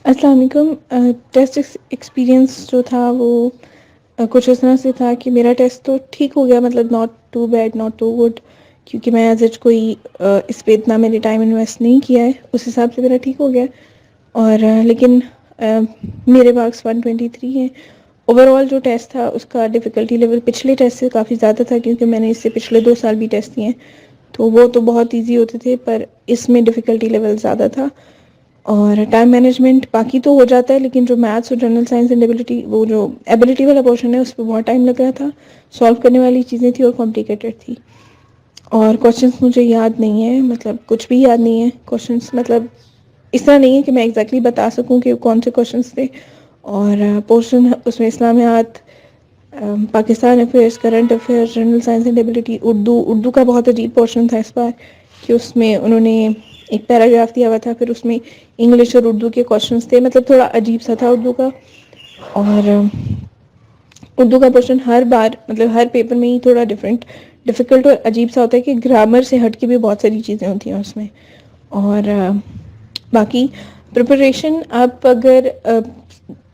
السلام علیکم. Test experience جو تھا وہ کچھ اس طرح سے تھا کہ میرا ٹیسٹ تو ٹھیک ہو گیا، مطلب not too bad not too good, کیونکہ میں ایز اچ کوئی اس پہ اتنا میں نے ٹائم انویسٹ نہیں کیا ہے، اس حساب سے میرا ٹھیک ہو گیا. اور لیکن میرے مارکس 123 ہیں. اوور آل جو ٹیسٹ تھا اس کا ڈیفیکلٹی لیول پچھلے ٹیسٹ سے کافی زیادہ تھا، کیونکہ میں نے اس سے پچھلے 2 سال بھی ٹیسٹ دیے ہیں، تو وہ تو بہت ایزی ہوتے تھے، پر اس میں ڈیفیکلٹی لیول زیادہ تھا. اور ٹائم مینجمنٹ باقی تو ہو جاتا ہے، لیکن جو میتھس اور جنرل سائنس اینڈ ایبلٹی، وہ جو ایبلٹی والا پورشن ہے اس پہ بہت ٹائم لگ رہا تھا. سالو کرنے والی چیزیں تھیں اور کمپلیکیٹڈ تھی، اور کوشچنس مجھے یاد نہیں ہے، مطلب کچھ بھی یاد نہیں ہے کوشچنس. مطلب اس طرح نہیں ہے کہ میں ایگزیکٹلی بتا سکوں کہ کون سے کوشچنس تھے. اور پورشن اس میں اسلامیات، Pakistan affairs, current affairs, general science and ability, Urdu کا بہت عجیب پورشن تھا اس بار، کہ اس میں انہوں نے ایک پیراگراف دیا ہوا تھا، پھر اس میں انگلش اور اردو کے کوشچنس تھے، مطلب تھوڑا عجیب سا تھا اردو کا. اور اردو کا پورشن ہر بار مطلب ہر پیپر میں ہی تھوڑا ڈیفیکلٹ اور عجیب سا ہوتا ہے، کہ گرامر سے ہٹ کے بھی بہت ساری چیزیں ہوتی ہیں اس میں. اور باقی پریپریشن آپ اگر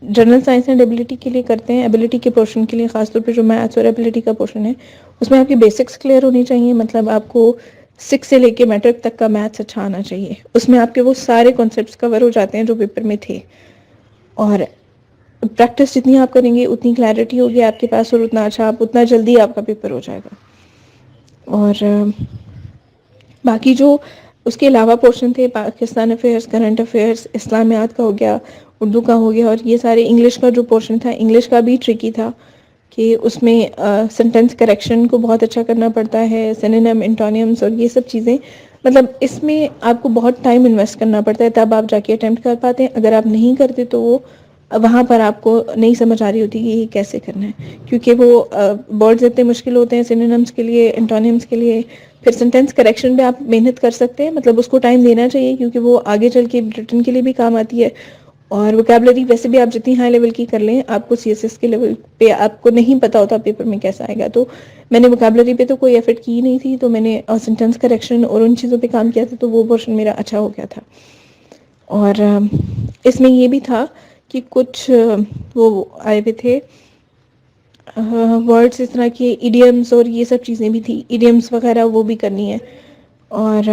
جنرل سائنس اینڈ ایبلٹی کے لیے کرتے ہیں، ایبلٹی کے پورشن کے لیے خاص طور پہ جو میتھس اور ایبلٹی کا پورشن ہے، اس میں آپ کی بیسکس کلیئر ہونی چاہیے. مطلب آپ کو 6 سے لے کے میٹرک تک کا میتھس اچھا آنا چاہیے، اس میں آپ کے وہ سارے کانسیپٹس کور ہو جاتے ہیں جو پیپر میں تھے. اور پریکٹس جتنی آپ کریں گے اتنی کلیئرٹی ہوگی آپ کے پاس، اور اتنا اچھا اتنا جلدی آپ کا پیپر ہو جائے گا. اور باقی جو اس کے علاوہ پورشن تھے، پاکستان افیئرس، کرنٹ افیئرس، اسلامیات کا ہو گیا، اردو کا ہو گیا، اور یہ سارے انگلش کا جو پورشن تھا، انگلش کا بھی ٹرکی تھا، کہ اس میں سینٹینس کریکشن کو بہت اچھا کرنا پڑتا ہے، سینونیم، انٹونیمس اور یہ سب چیزیں. مطلب اس میں آپ کو بہت ٹائم انویسٹ کرنا پڑتا ہے، تب آپ جا کے اٹیمپٹ کر پاتے ہیں. اگر آپ نہیں کرتے تو وہ وہاں پر آپ کو نہیں سمجھ آ رہی ہوتی کہ یہ کیسے کرنا ہے، کیونکہ وہ ورڈز اتنے مشکل ہوتے ہیں سینونیمس کے لیے، انٹونیمس کے لیے. پھر سینٹینس کریکشن پہ آپ محنت کر سکتے ہیں، مطلب اس کو ٹائم دینا چاہیے، کیونکہ وہ آگے چل کے ریٹن کے لیے بھی کام آتی ہے. اور ووکیبلری ویسے بھی آپ جتنی ہائی لیول کی کر لیں، آپ کو سی ایس ایس کے لیول پہ آپ کو نہیں پتا ہوتا پیپر میں کیسا آئے گا. تو میں نے ووکیبلری پہ تو کوئی ایفرٹ کی نہیں تھی، تو میں نے سینٹینس کریکشن اور ان چیزوں پہ کام کیا تھا، تو وہ پورشن میرا اچھا ہو گیا تھا. اور اس میں یہ بھی تھا کہ کچھ وہ آئے ہوئے تھے ورڈس اس طرح کے ایڈیمس، اور یہ سب چیزیں بھی تھی، ایڈیمس وغیرہ وہ بھی کرنی ہے. اور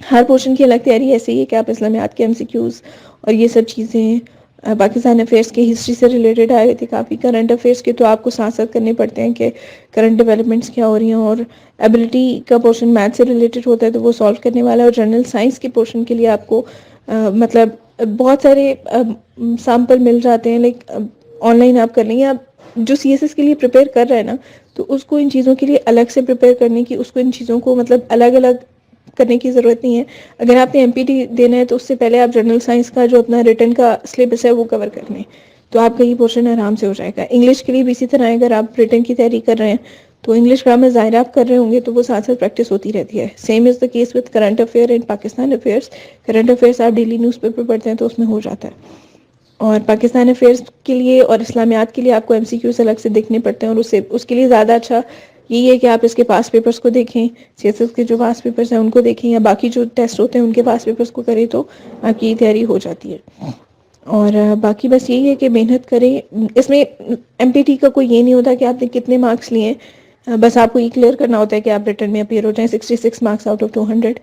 ہر پورشن کی الگ تیاری ایسے ہی ہے کہ آپ اسلامیات کے MCQs اور یہ سب چیزیں، پاکستان افیئرس کے ہسٹری سے ریلیٹڈ آئے تھے کافی. کرنٹ افیئرس کے تو آپ کو ساتھ ساتھ کرنے پڑتے ہیں کہ کرنٹ ڈیولپمنٹس کیا ہو رہی ہیں. اور ایبلٹی کا پورشن میتھ سے ریلیٹڈ ہوتا ہے تو وہ سالو کرنے والا ہے. اور جنرل سائنس کے پورشن کے لیے آپ کو مطلب بہت سارے سیمپل مل جاتے ہیں، لائک آن لائن آپ کر لیں گے. آپ جو سی ایس ایس کے لیے پریپیئر کر رہے ہیں نا، تو اس کو ان چیزوں کے لیے الگ سے پریپیئر کرنے کی، اس کو ان چیزوں کو مطلب الگ الگ کرنے کی ضرورت نہیں ہے. اگر آپ نے MPT دینا ہے تو اس سے پہلے آپ جنرل سائنس کا جو اپنا ریٹن کا سلیبس ہے وہ کور کر لیں، تو آپ کا یہ پورشن آرام سے ہو جائے گا. انگلش کے لیے بھی اسی طرح ہے، اگر آپ ریٹن کی تیاری کر رہے ہیں تو انگلش گرامر ظاہر آپ کر رہے ہوں گے تو وہ ساتھ ساتھ پریکٹس ہوتی رہتی ہے. Same is the case with current affair and Pakistan affairs. Current affairs آپ ڈیلی نیوز پیپر پڑھتے ہیں تو اس میں ہو جاتا ہے. اور پاکستان افیئرس کے لیے اور اسلامیات کے لیے آپ کو MCQs الگ سے دیکھنے پڑتے ہیں، اور اس کے لیے زیادہ اچھا یہی ہے کہ آپ اس کے پاس پیپرز کو دیکھیں، CSS کے جو پاس پیپرز ہیں ان کو دیکھیں، یا باقی جو ٹیسٹ ہوتے ہیں ان کے پاس پیپرز کو کریں، تو آپ کی یہ تیاری ہو جاتی ہے. اور باقی بس یہی ہے کہ محنت کریں. اس میں MPT کا کوئی یہ نہیں ہوتا کہ آپ نے کتنے مارکس لیے ہیں، بس آپ کو یہ کلیئر کرنا ہوتا ہے کہ آپ ریٹن میں اپیئر ہو جائیں 66 marks out of 200.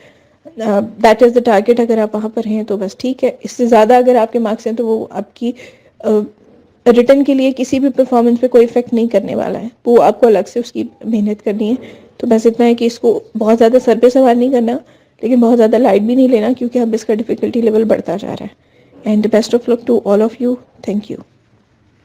That is the target. اگر آپ وہاں پر ہیں تو بس ٹھیک ہے. اس سے زیادہ اگر آپ کے مارکس ہیں تو وہ آپ کی ریٹن کے لیے کسی بھی پرفارمنس پہ کوئی افیکٹ نہیں کرنے والا ہے، وہ آپ کو الگ سے اس کی محنت کرنی ہے. تو بس اتنا ہے کہ اس کو بہت زیادہ سر پہ سوار نہیں کرنا، لیکن بہت زیادہ لائٹ بھی نہیں لینا، کیونکہ اب اس کا ڈیفیکلٹی لیول بڑھتا جا رہا ہے. And best of luck to all of you. Thank you.